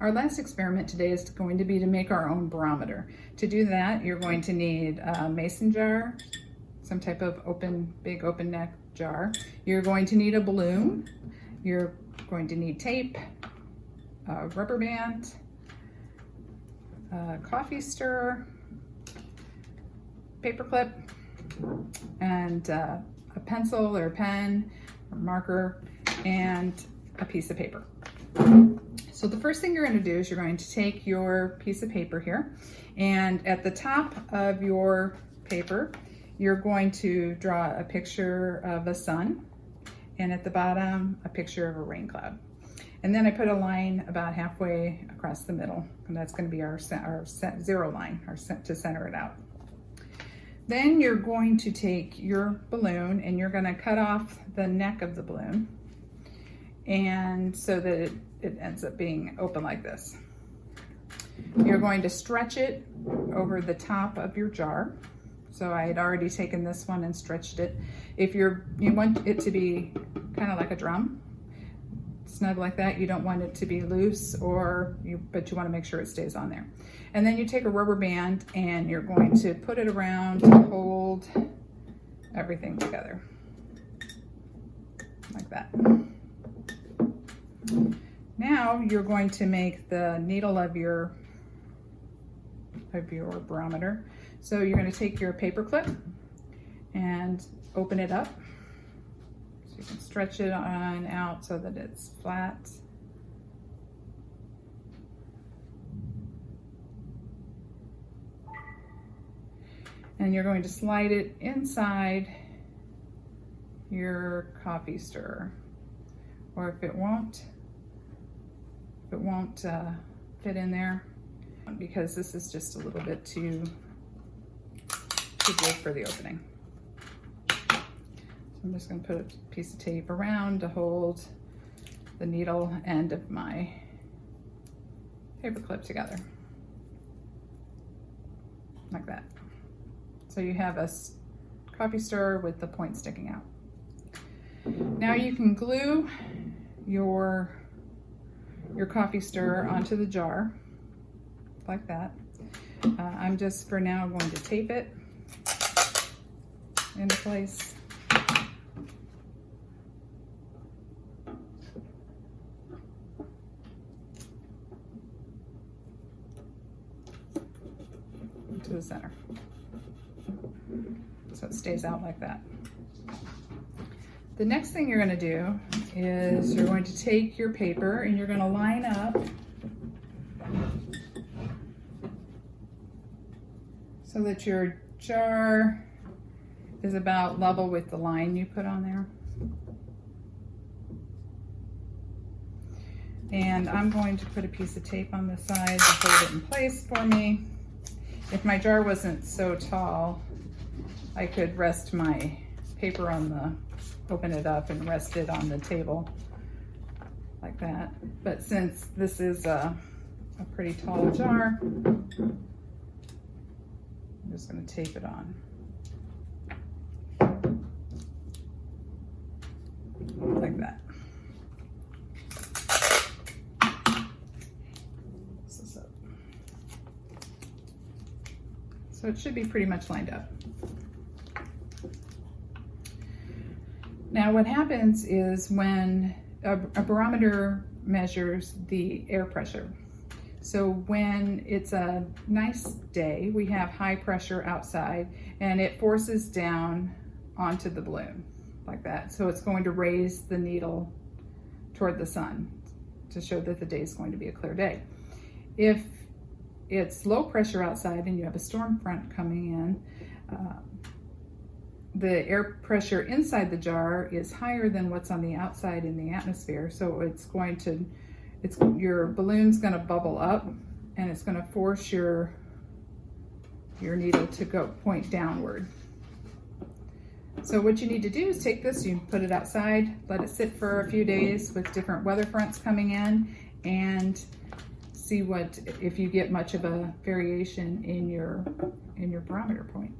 Our last experiment today is going to be to make our own barometer. To do that, you're going to need a mason jar, some type of big open neck jar. You're going to need a balloon. You're going to need tape, a rubber band, a coffee stirrer, paper clip, and a pencil or pen or marker, and a piece of paper. So the first thing you're going to do is you're going to take your piece of paper here, and at the top of your paper you're going to draw a picture of a sun, and at the bottom a picture of a rain cloud. And then I put a line about halfway across the middle, and that's going to be our zero line, to center it out. Then you're going to take your balloon and you're going to cut off the neck of the balloon, and so that it ends up being open like this. You're going to stretch it over the top of your jar. So I had already taken this one and stretched it. If you want it to be kind of like a drum, snug like that, you don't want it to be loose, but you want to make sure it stays on there. And then you take a rubber band and you're going to put it around to hold everything together like that. Now you're going to make the needle of your barometer. So you're going to take your paper clip and open it up. So you can stretch it on out so that it's flat. And you're going to slide it inside your coffee stirrer. Or if it won't fit in there, because this is just a little bit too big for the opening. So I'm just going to put a piece of tape around to hold the needle end of my paper clip together, like that. So you have a coffee stirrer with the point sticking out. Now you can glue your coffee stirrer onto the jar like that. I'm just for now going to tape it into place. To the center. So it stays out like that. The next thing you're going to do is you're going to take your paper and you're going to line up so that your jar is about level with the line you put on there. And I'm going to put a piece of tape on the side to hold it in place for me. If my jar wasn't so tall, I could rest my paper open it up and rest it on the table like that. But since this is a pretty tall jar, I'm just going to tape it on. Like that. So it should be pretty much lined up. Now what happens is when a barometer measures the air pressure. So when it's a nice day, we have high pressure outside and it forces down onto the balloon like that. So it's going to raise the needle toward the sun to show that the day is going to be a clear day. If it's low pressure outside and you have a storm front coming in, the air pressure inside the jar is higher than what's on the outside in the atmosphere. So your balloon's going to bubble up and it's going to force your needle to point downward. So what you need to do is take this, you put it outside, let it sit for a few days with different weather fronts coming in, and see if you get much of a variation in your barometer point.